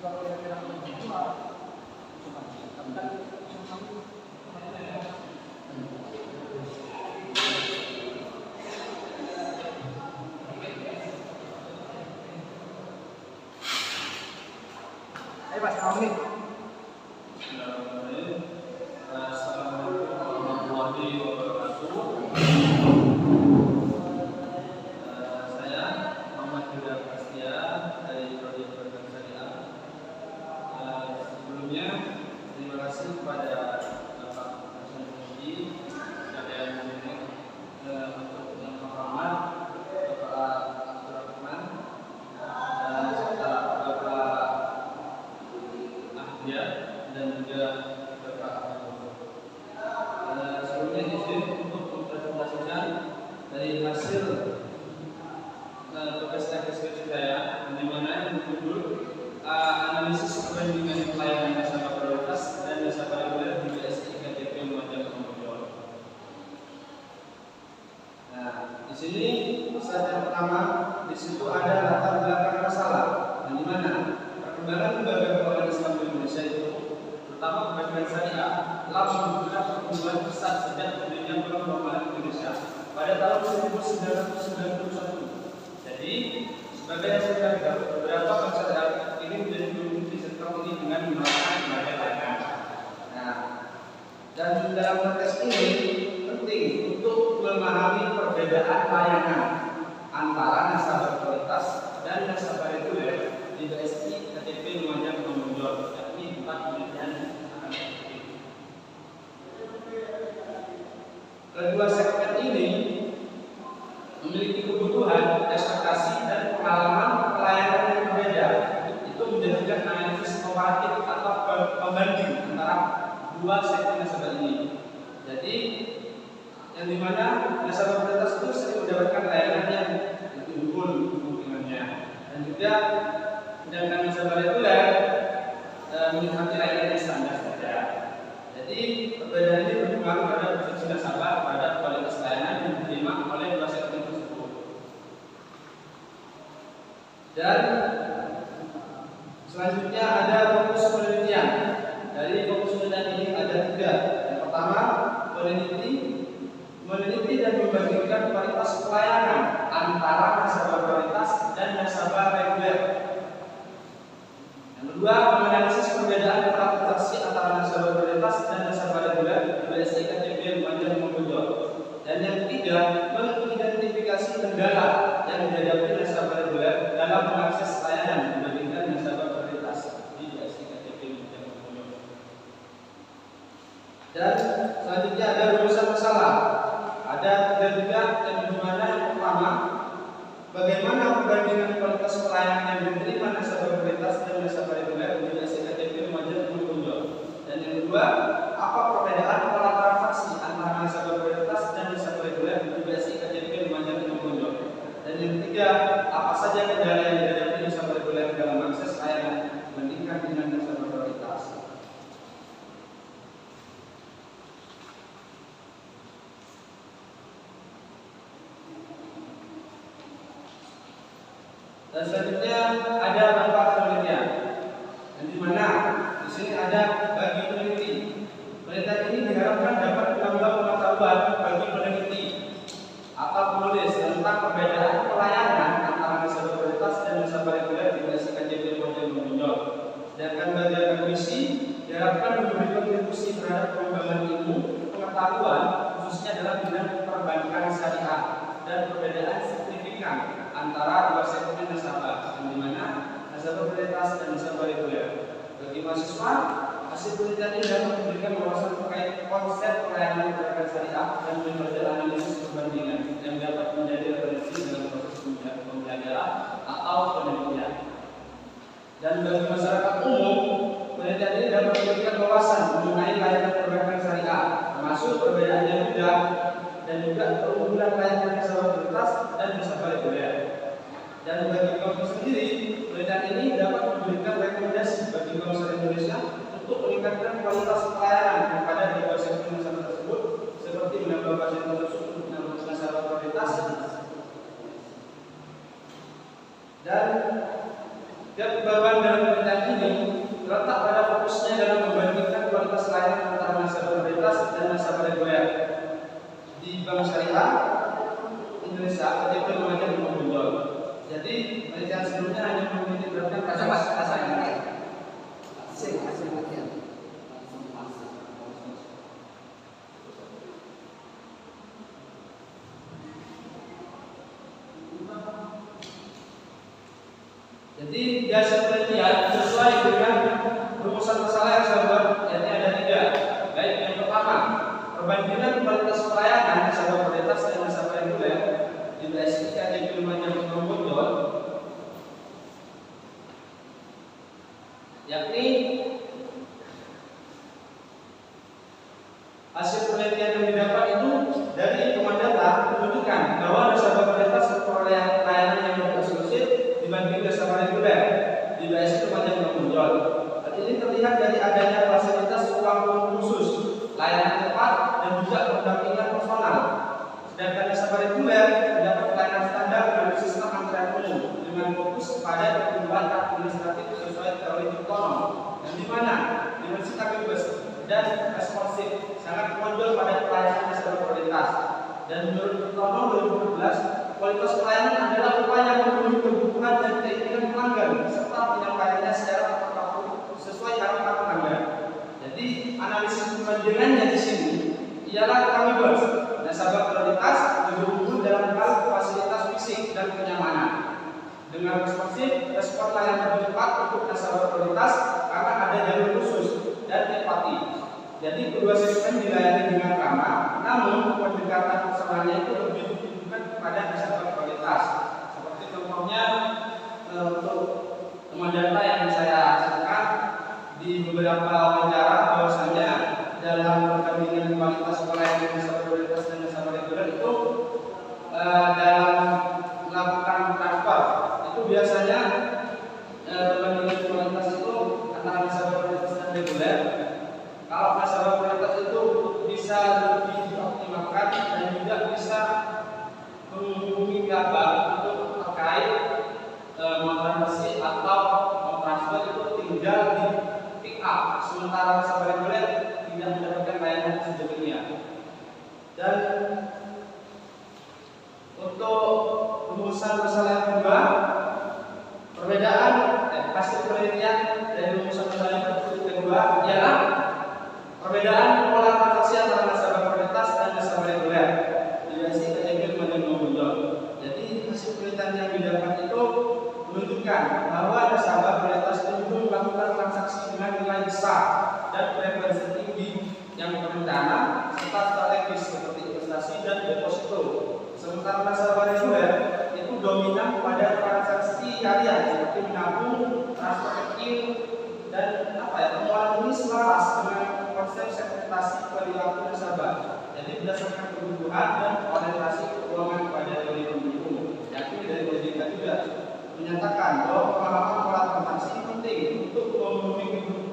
Ayo Mas, kamu nih. Assalamualaikum warahmatullahi wabarakatuh. Saya Muhammad Yuda Prastia dari Prodi Perbankan Syariah. Sebelumnya terima kasih kepada Bapak Presiden Muji dan yang untuk yang terhormat Bapak Abdurrahman dan serta Bapak Ahmad dan juga Bapak Ahmad. Sebelumnya izin untuk mempresentasikan dari hasil tugas skripsi saya, di mana yang berjudul analisis perbandingan pelayanan nasabah prioritas dan nasabah reguler di BSI KTP Lumajang Kemudian. Nah, di sini slide yang pertama, di situ ada latar belakang masalah, di mana perkembangan lembaga keuangan Islam di Indonesia itu, terutama perbankan syariah, telah menunjukkan pertumbuhan pesat sejak berdirinya Bank Normal Indonesia pada tahun 1991. Jadi, sebagai hasil dari beberapa bank syariah ini menjadi pemimpin di sektor ini dengan menerapkan berbagai layanan. Nah, dan dalam konteks ini penting untuk memahami perbedaan layanan antara nasabah prioritas dan nasabah reguler di BSI KTP Lumajang Kemudian, yakni 4 penelitian akan seperti itu. Kedua segmen ini memiliki kebutuhan, ekspektasi, dan pengalaman pelayanan yang berbeda. Itu menjadikan analisis komparatif atau pembanding antara dua segmen nasabah ini. Jadi, yang dimana nasabah prioritas itu sering mendapatkan layanan yang lebih unggul kemungkinannya, dan juga sedangkan nasabah reguler menikmati layanan yang standar saja. Jadi, perbedaan ini berpengaruh pada persepsi nasabah pada kualitas layanan yang diterima oleh dua segmen tersebut. Dan selanjutnya ada fokus penelitian. Dari fokus penelitian ini ada 3. Yang pertama, meneliti dan membandingkan kualitas pelayanan antara nasabah prioritas dan nasabah reguler. Yang kedua, menganalisis perbedaan transaksi antara nasabah prioritas dan nasabah reguler di BSI KTP Lumajang Kemudian. Dan yang ketiga, mengidentifikasi kendala yang dihadapi nasabah reguler dalam mengakses layanan dibandingkan nasabah prioritas di BSI KTP Lumajang Kemudian. Dan selanjutnya ada rumusan masalah. Ada 3 juga, yang dimana yang pertama, bagaimana perbandingan kualitas pelayanan yang diterima nasabah prioritas dan nasabah reguler di BSI KTP Lumajang Kemudian. Dan yang kedua, apa perbedaan pola transaksi antara nasabah prioritas dan nasabah reguler di BSI KTP Lumajang Kemudian. Dan yang ketiga, apa saja kendala yang dihadapi nasabah reguler dalam akses layanan dibandingkan dengan nasabah prioritas. Dan selanjutnya ada manfaat penelitian, yang dimana di sini ada bagi peneliti. Penelitian ini diharapkan dapat menambah pengetahuan bagi peneliti atau penulis tentang perbedaan pelayanan antara nasabah prioritas dan nasabah reguler di BSI KTP Lumajang Kemudian. Sedangkan bagi akademisi diharapkan memberi kontribusi terhadap pengembangan ilmu pengetahuan khususnya dalam bidang perbankan syariah dan perbedaan signifikan antara dua segmen nasabah, yang dimana nasabah prioritas dan nasabah reguler. Bagi mahasiswa, hasil penelitian ini dapat memberikan wawasan terkait konsep pelayanan perbankan syariah dan metode analisis perbandingan yang dapat menjadi referensi dalam proses pembelajaran atau penelitian. Dan bagi masyarakat umum, penelitian ini dapat memberikan wawasan mengenai layanan perbankan syariah, termasuk perbedaan yang mudah dan juga keunggulan layanan nasabah prioritas dan nasabah reguler. Dan bagi kampus sendiri, penelitian ini dapat memberikan rekomendasi bagi bangsa Indonesia untuk meningkatkan kualitas pelayanan kepada dua segmen nasabah tersebut, seperti menambah fasilitas untuk nasabah prioritas. Dan beban dalam penelitian ini terletak pada fokusnya dalam membandingkan kualitas layanan antara nasabah prioritas dan nasabah reguler. Di Bank Syariah Indonesia, KTP mengajar menonjol. Jadi penelitian sebelumnya hanya menitikberatkan pada Jadi hasil penelitian sesuai dengan rumusan masalah yang saya buat, yakni ada 3. Baik, yang pertama, perbandingan kualitas pelayanan nasabah prioritas dan nasabah reguler di BSI KTP yang menonjol, yakni hasil penelitian yang didapat itu dari temuan data menunjukkan bahwa nasabah prioritas memperoleh layanan yang lebih eksklusif dibanding nasabah reguler di BSI yang menonjol. Hal ini terlihat dari adanya fasilitas ruang khusus, layanan tepat, dan juga pendampingan personal. Sedangkan nasabah reguler mendapat layanan standar dan sistem antrean umum dengan fokus kepada pertumbuhan administratif sesuai teori Tono, dan di mana dimensi bebas dan responsif sangat menonjol pada pelayanan nasabah prioritas. Dan menurut Tono 2014, kualitas pelayanan adalah upaya memenuhi kebutuhan dan keinginan pelanggan serta penyampaiannya secara tepat sesuai harapan pelanggan. Jadi analisis perbandingannya di sini ialah kami bahas nasabah prioritas lebih unggul dalam hal fasilitas fisik dan kenyamanan dengan responsif respon layanan lebih cepat untuk nasabah prioritas karena ada jalur khusus dan empati. Jadi kedua sistem dilayani dengan ramah, namun pendekatan personalnya itu lebih ditujukan kepada nasabah prioritas. Seperti contohnya untuk temuan data yang saya hasilkan di beberapa wawancara, bahwasanya dalam perbandingan kualitas pelayanan nasabah prioritas dan nasabah reguler itu dalam melakukan transfer itu biasanya perbandingan kualitas itu antara nasabah prioritas dan reguler. Kalau nasabah prioritas itu bisa lebih dioptimalkan dan juga bisa menghubungi pihak bank untuk terkait transaksi atau transfer itu tinggal di pick up, sementara nasabah reguler tidak mendapatkan layanan sebelumnya. Dan untuk rumusan masalah yang kedua, perbedaan hasil penelitian dari rumusan masalah yang kedua ialah perbedaan pola transaksi antara nasabah prioritas dan nasabah reguler di BSI KTP menonjol. Jadi hasil penelitian yang didapat itu menunjukkan bahwa nasabah prioritas cenderung melakukan transaksi dengan nilai besar dan frekuensi tinggi yang berencana serta strategis seperti investasi dan deposito. Sementara nasabah reguler itu dominan pada transaksi harian seperti menabung, transfer rekening, dan temuan ini selaras dengan konsep segmentasi perilaku nasabah. Jadi berdasarkan kebutuhan dan orientasi keuangan pada teori umum. Yakni dari OJK juga menyatakan bahwa pemahaman pola transaksi penting untuk memenuhi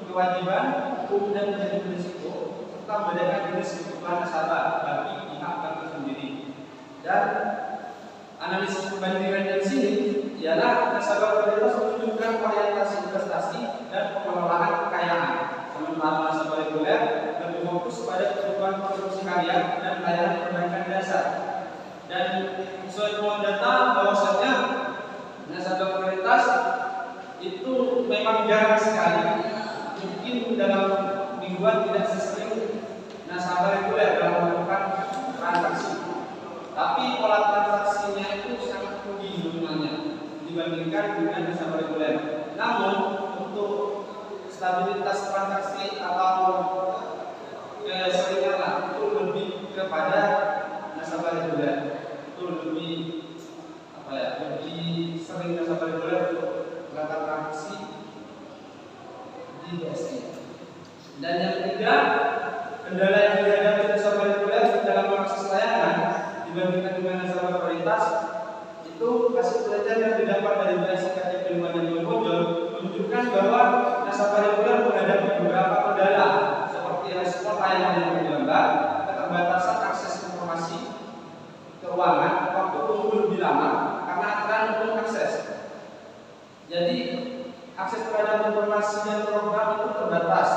kewajiban hukum dan menjadi risiko serta membedakan jenis kebutuhan nasabah bagi pihak bank sendiri. Dan analisis perbandingan dari sini ialah nasabah prioritas menunjukkan orientasi investasi dan pengelolaan kekayaan, sementara nasabah reguler lebih fokus pada kebutuhan produksi harian dan layanan perbankan dasar. Dan sesuai temuan data bahwasanya nasabah prioritas itu memang jarang sekali, mungkin dalam mingguan tidak sesering nasabah reguler dalam melakukan transaksi. Tapi pola transaksinya itu sangat tinggi nominalnya dibandingkan dengan nasabah reguler. Namun untuk stabilitas transaksi atau keseringan itu lebih kepada nasabah reguler. Itu lebih lebih sering nasabah reguler untuk melakukan transaksi di BSI. Dan yang ketiga, kendala yang dihadapi nasabah reguler dalam mengakses layanan dibandingkan dengan nasabah prioritas itu hasil penelitian yang didapat dari BSI KTP yang menunjukkan bahwa nasabah reguler menghadapi beberapa kendala seperti respon layanan yang terlambat, keterbatasan akses informasi keuangan, waktu tunggu lebih lama karena antrean belum akses. Jadi akses terhadap informasi dan program itu terbatas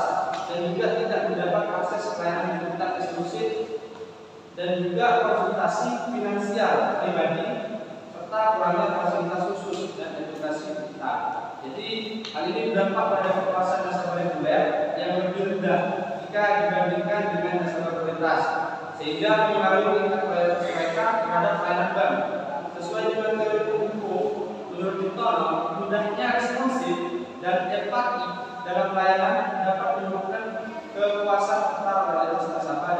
dan juga tidak mendapat akses layanan digital eksklusif dan juga konsultasi finansial pribadi serta kurangnya fasilitas khusus dan edukasi digital. Jadi hal ini berdampak pada kepuasan nasabah reguler yang lebih rendah jika dibandingkan dengan nasabah prioritas, sehingga mempengaruhi tingkat kualitas mereka terhadap layanan bank. Sesuai dengan teori hukum, menurut Newton, mudahnya responsif dan empati dalam pelayanan dapat menyebabkan kepuasan serta kualitas nasabah.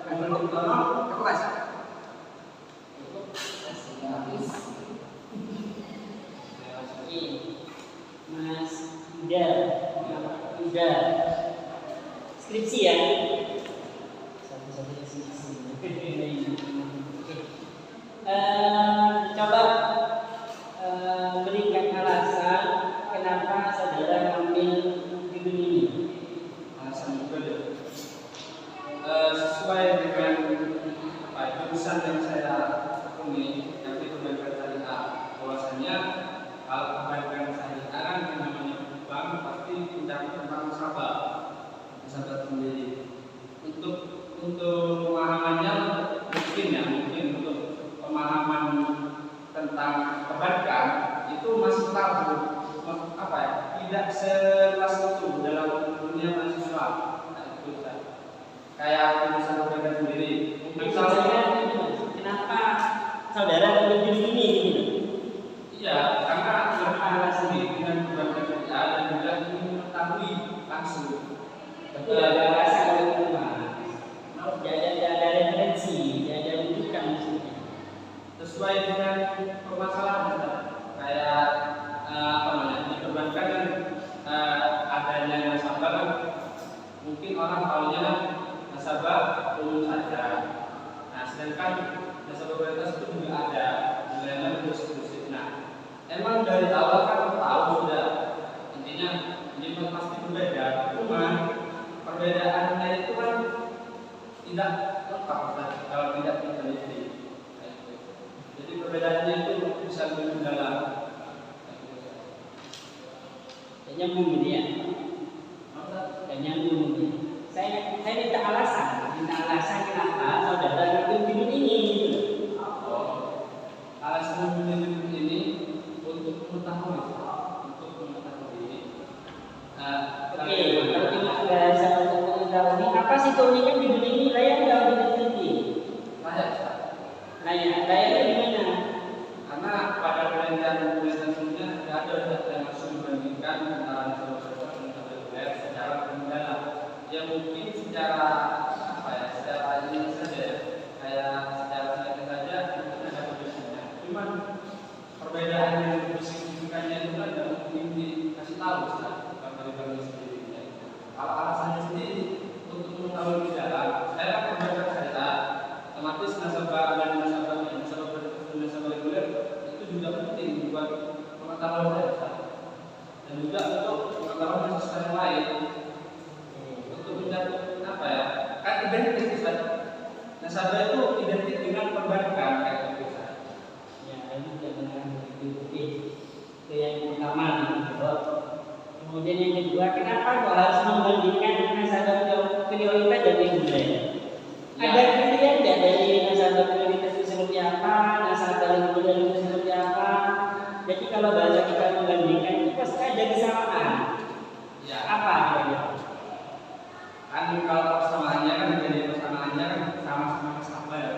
Dan menurut Newton, aku kasih. Mas Yuda, skripsi ya? Satu-satunya skripsi. Coba berikan alasan kenapa saudara ngambil judul ini. Alasan juga deh. Sesuai dengan jurusan yang saya tekuni, yaitu perbankan syariah, bahwasanya kalau perbankan syariah kan yang namanya bank pasti mencari tentang nasabah sendiri. Untuk pemahamannya mungkin untuk pemahaman tentang perbankan itu masih tabu, tidak seluas itu dalam dunia mahasiswa. Kayak jurusan perbankan sendiri. Misalnya, kenapa saudara ngambil judul ini gitu? Iya, karena alasan dengan perbankan syariah dan juga ingin mengetahui langsung. Tapi ada alasan itu mas. Tidak ada referensi, tidak ada rujukan maksudnya. Sesuai dengan permasalahan, kayak di perbankan kan adanya nasabah kan, mungkin orang tahunya nasabah umum saja. Nah, sedangkan nasabah prioritas itu juga ada layanan eksklusif. Nah, emang dari awal kan tahu sudah intinya ini pasti berbeda. Cuma perbedaannya itu kan tidak lengkap kalau tidak diteliti. Jadi perbedaannya itu bisa lebih mendalam. Nyambung ini ya. Nyambung ini. Saya minta alasan kenapa saudara ngambil judul ini gitu. Alasan mengambil judul ini untuk mengetahui. Oke, kalau kita bahasa untuk mengetahui apa sih keunikan judul ini, layak nggak diteliti? Layaknya di mana? Karena pada penelitian sebelumnya tidak ada data yang langsung dibandingkan antara nasabah dan reguler secara mendalam. Ya mungkin secara secara ini saja, kayak secara singkat saja mungkin ada perbedaannya. Cuman perbedaan yang lebih signifikannya itu kan tidak mungkin dikasih tahu dari bank sendiri. Kalau alasannya sendiri untuk mengetahui lebih dalam, saya kan perbankan syariah, otomatis nasabah reguler itu juga penting buat pengetahuan data dan juga untuk pengetahuan sistem yang lain untuk mencapai kan identik nasabah itu identik dengan perbankan kayak gitu. Ya, ini tidak benar begitu. Itu yang pertama gitu. Kemudian yang kedua, kenapa kok harus membandingkan nasabah prioritas dan reguler? Ada kriteria tidak dari nasabah prioritas itu seperti apa, nasabah reguler itu seperti apa? Jadi kalau bahasa kita membandingkan itu pasti ada kesamaan. Ya. Apa kira-kira? Kan kalau persamaannya kan sama-sama nasabah ya.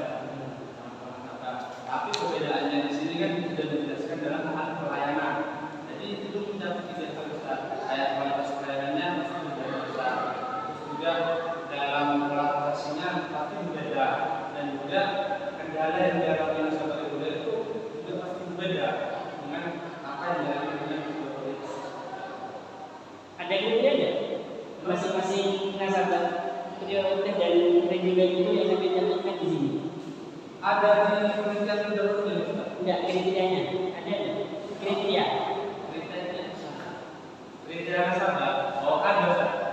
Tapi perbedaannya di sini kan sudah dijelaskan dalam hal pelayanan. Jadi itu mencapai tiga hal besar. Kayak kualitas pelayanannya pasti berbeda. Terus juga dalam relaksasinya pasti berbeda dan juga kendala yang dialami nasabah reguler itu juga pasti berbeda dengan apa yang dialami dengan prioritas. Ada kriteria nggak? Masing-masing nasabah prioritas dan reguler itu yang sampai cantumkan di sini. Ada di penelitian pendahulunya juga. Enggak, kriterianya ada kriteria. Kriteria nasabah. Oh ada.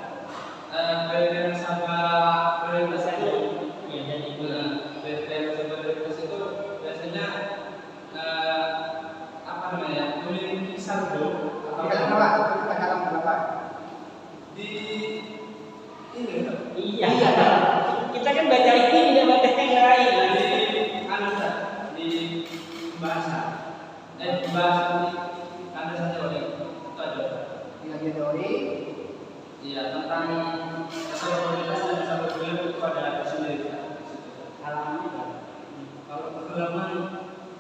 Kriteria nasabah prioritas itu. Ya, dan itu. Kriteria nasabah prioritas itu biasanya memiliki saldo. kategori. Iya, tentang nasabah prioritas dan nasabah bergerak itu ada sendiri. Halamannya kan? Kalau halaman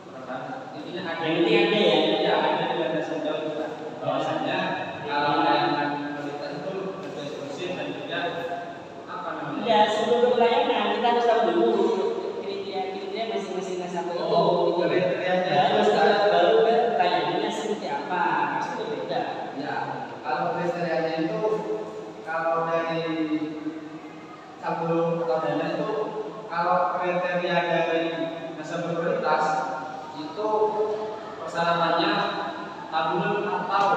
berapa? Intinya ada Yang ini ada ya? Ya, ada di landasan jauh juga. Bahwasanya halaman prioritas itu berbasis bersih dan juga apa namanya? Ya, sebelum pelayanan kita harus tahu dulu kriteria masing-masing nasabah itu. Oh, kriterianya Terus baru ke pelayanannya seperti apa? Itu beda. Ya, kalau kriterianya itu kalau dari tabung atau dana itu, kalau kriteria dari nasabah prioritas itu persyaratannya tabungan atau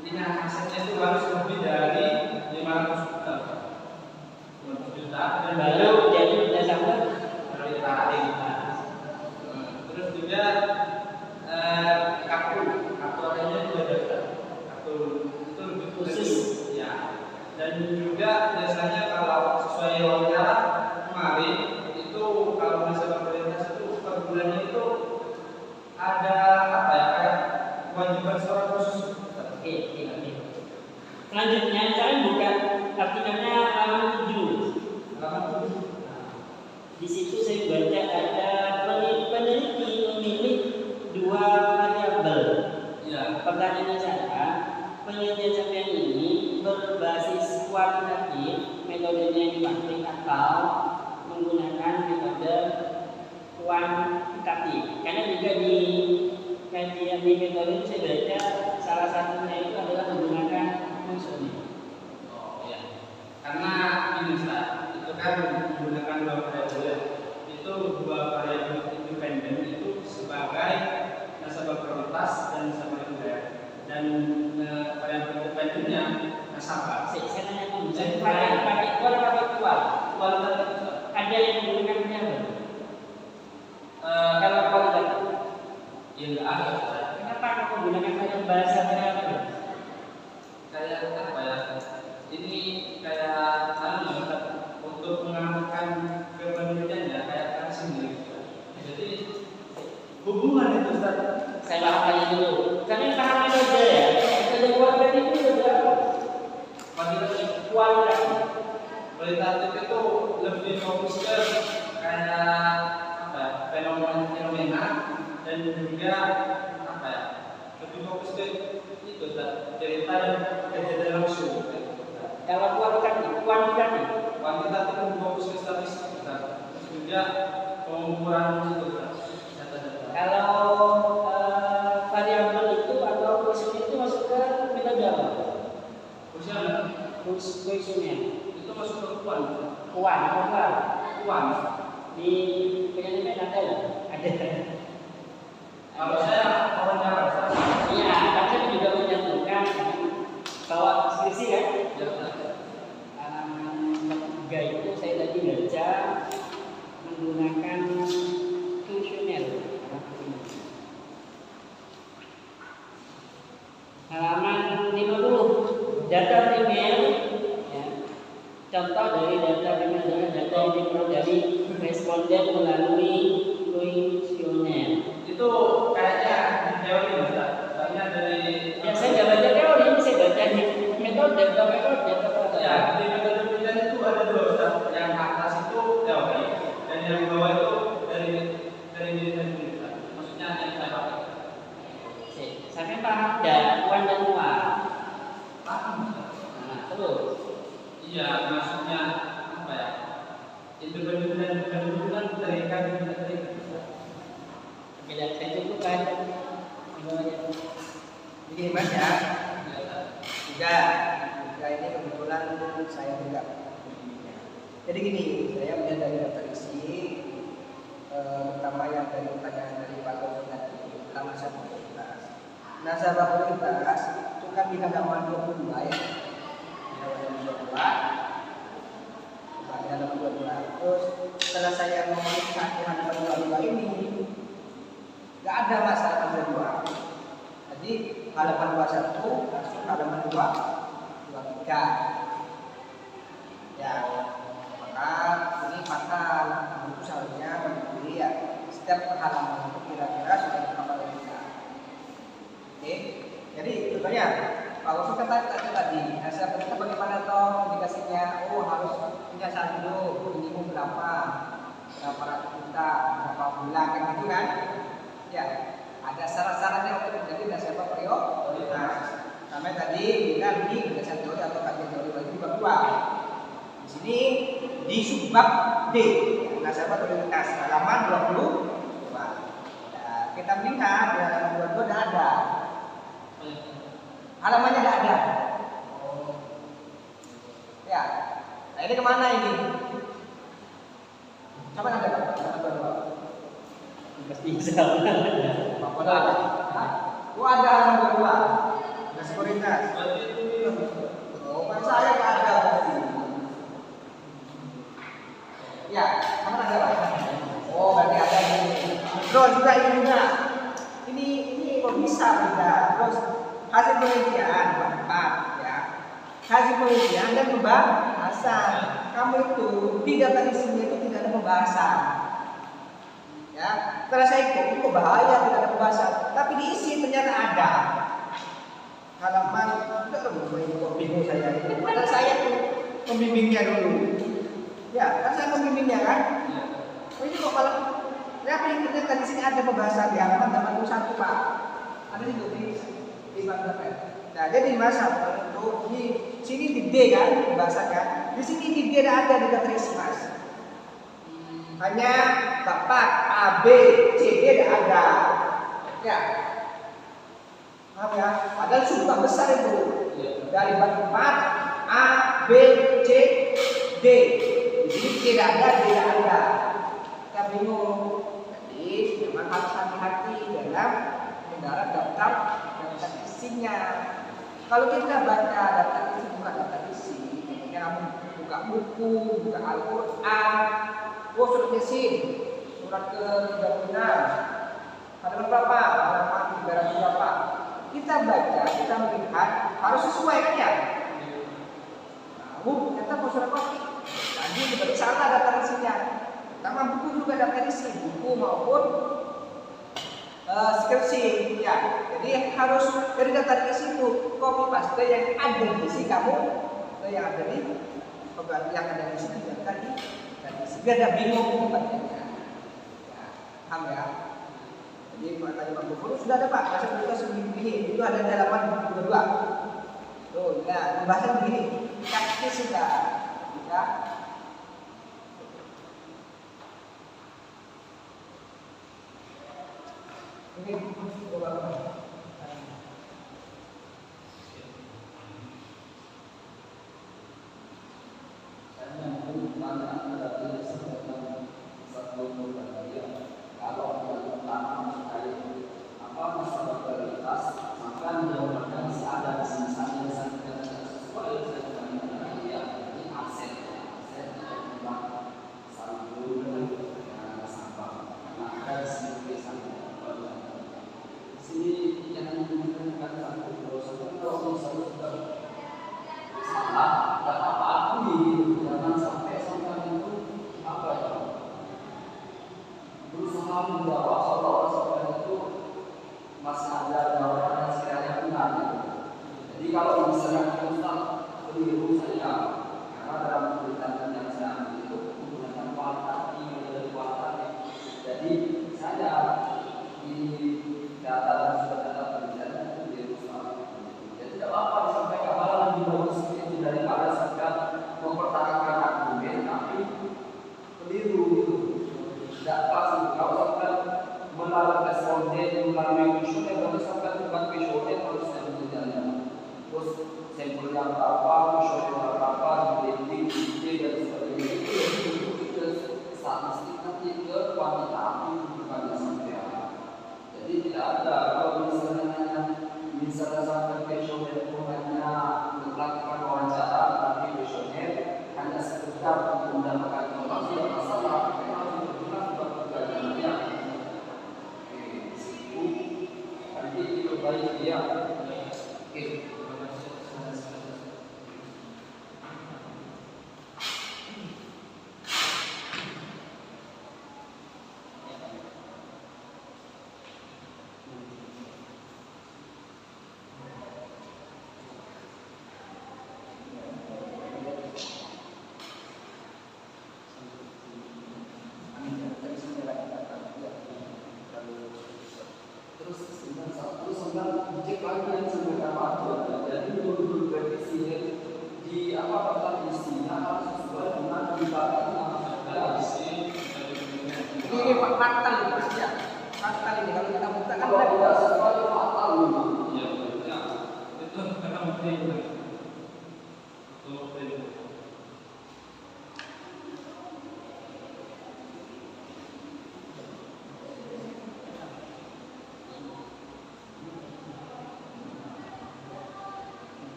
intinya asetnya itu harus lebih dari 500 juta. 500 juta dan Baru jadi nasabah prioritas. Terus juga kartu adanya juga ada. Kartu itu lebih Khusus. ya. Dan juga biasanya kalau sesuai wawancara kemarin itu kalau nasabah prioritas itu per bulannya itu ada apa ya kayak kewajiban surat khusus. Oke. Selanjutnya saya buka artikelnya halaman 7. Di situ saya baca ada peneliti memilih dua variabel. Ya. Pertanyaannya saya, penelitian sampean ini berbasis kualitatif, metodenya yang dipakai atau menggunakan metode kuantitatif? Karena juga di kajian di metode itu saya baca salah satunya itu adalah menggunakan fungsional. Oh ya. Karena ini Ustaz, itu kan menggunakan dua variabel. Itu dua variabel independen itu sebagai nasabah prioritas dan nasabah reguler. Dan variabel independennya nasabah. Saya nanya dulu, saya pakai kual atau pakai kual? Kualitatif. Ada yang menggunakan variabel? Kalau kualitatif, Ya enggak ada. kenapa kamu menggunakan variabel bahasa variabel? Kayak apa ya? Ini kayak untuk mengamankan kepenelitiannya kayak kan sendiri. Jadi hubungan itu Ustaz. Saya paham dulu. Kalian paham metode ya? Metode kualitatif itu metode apa? Kualitatif. Kualitatif itu lebih fokus ke kayak apa? Fenomena dan juga apa ya? Lebih fokus ke itu Ustaz. Cerita dan kejadian langsung. Kalau kuantitatif, Kuantitatif lebih fokus ke statistik Ustaz. Terus juga pengukuran itu Ustaz. Data-data. kalau variabel itu atau kuesioner itu masuk ke metode apa? Kuesioner. Itu masuk ke kuan. Kuan. Di penelitian ada ya? Ada. Kalau saya orangnya rasa. Iya, tapi juga menyentuhkan bahwa skripsi kan? Halaman 3 itu saya tadi baca menggunakan kuesioner. Halaman 50 data primer ya. Contoh dari data primer adalah data yang diperoleh dari responden melalui kuesioner. Itu kayaknya di teori Ustaz. Soalnya dari Ya saya nggak baca teori, ini saya baca di metode. ya di metode penelitian itu ada dua Ustaz. Yang atas itu teori dan yang bawah itu dari Ustaz. Maksudnya yang saya pakai. Sampai paham dan kuan dan kuat. Paham Ustaz? Nah, terus. Iya, maksudnya apa ya? Independen dan bukan terikat. Bila saya cukupkan. Jadi Mas ya, tiga ini kebetulan saya juga. Jadi gini, saya melihat dari daftar isi, pertama yang dari pertanyaan dari Pak Gopur tadi tentang nasabah prioritas. Nasabah prioritas itu kan di halaman 22 ya, di halaman 22. Di halaman 22. Terus setelah saya memeriksa di halaman 22 ini, nggak ada masalah halaman 22. Jadi halaman 21 langsung halaman 23. Ya, maka ini fatal. Itu seharusnya berdiri ya. Setiap halaman itu kira-kira sudah berapa lima. Oke, jadi contohnya kalau kita tadi hasil kita bagaimana toh indikasinya? Oh harus punya saldo minimum berapa ratus juta, berapa bulan kan gitu kan? Ya, ada syarat-syaratnya untuk menjadi nasabah prioritas. Namanya tadi bilang di berdasarkan teori atau kajian teori bagi bab 2. Di sini di subbab D, nasabah prioritas halaman 22. Nah, kita melihat di halaman 22 tidak ada. Halamannya tidak ada. Ya, nah ini kemana ini? Coba ada halaman 22. Pasti bisa. Apa ada? Oh ada halaman 22. Nasabah prioritas. Oh, kan saya nggak ada berarti. Ya, mana ada Pak? Oh, berarti ada ini. Terus juga ini juga. Ini kok bisa beda. Terus hasil penelitian Pak, ya. Hasil penelitian dan pembahasan. Kamu itu di data di sini itu tidak ada pembahasan. Ya, setelah saya itu bahaya tidak ada pembahasan. Tapi diisi ternyata ada. Halaman enggak bingung saya. Padahal saya tuh pembimbingnya dulu. Ya, kan saya pembimbingnya kan. Oh ini kok malah apa yang ternyata di sini ada pembahasan di halaman 81 Pak. Ada di bab berapa? Nah, jadi masa untuk di sini di D kan pembahasan kan. Di sini di D ada di data Mas. Hanya bapak A, B, C, D tidak ada. Ya. Paham ya? Padahal sumpah besar itu. Dari bab 4 A, B, C, D. Di sini tidak ada. Kita bingung. Jadi memang harus hati-hati dalam menggarap daftar isinya. Kalau kita baca daftar isi bukan daftar isi, kemudian kamu buka buku, buka Al-Quran, surat Yasin, surat ke-36, halaman berapa? Halaman 300 berapa? Kita baca, kita melihat harus sesuai kan ya? Ternyata surat kopi. Tadi seperti salah daftar isinya. Pertama buku juga daftar isi, buku maupun skripsi ya. Jadi harus dari daftar isi itu copy paste yang ada di isi kamu, yang ada di sini daftar di isi. Biar tidak bingung bacanya. Ya, paham ya? Jadi makanya Pak Guru sudah ada Pak, masa kita begini, itu ada di halaman 22. Tuh, ya, pembahasan begini. Kaki sudah, ya. Ini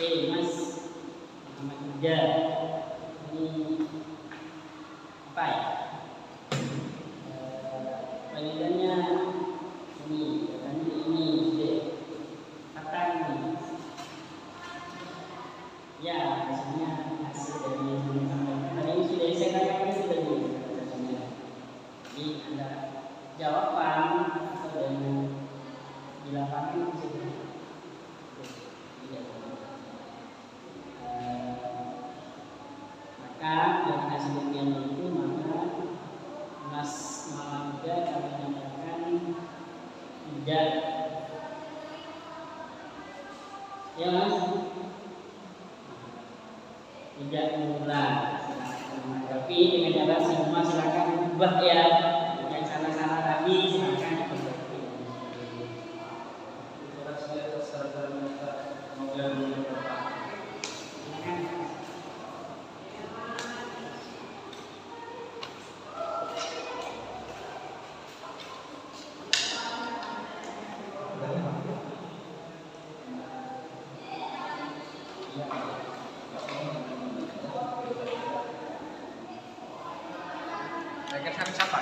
Oke, Mas Muhammad Ija. Ini apa ya? Penelitiannya ini, nanti ini deh. Kata ini. Ya, biasanya hasil dari yang disampaikan. Tadi ini sudah saya katakan sudah di. Jadi ada jawaban atau dengan di lapangan sudah. Maka dari hasil ilmiah itu maka Mas Muhammad juga kami menyampaikan tidak ya Mas tidak mengulang tapi dengan cara semua silakan ubah ya yang salah-salah tadi silakan diperbaiki. Terima kasih atas saran-saran Ustaz. Semoga bermanfaat. Rekan siapa?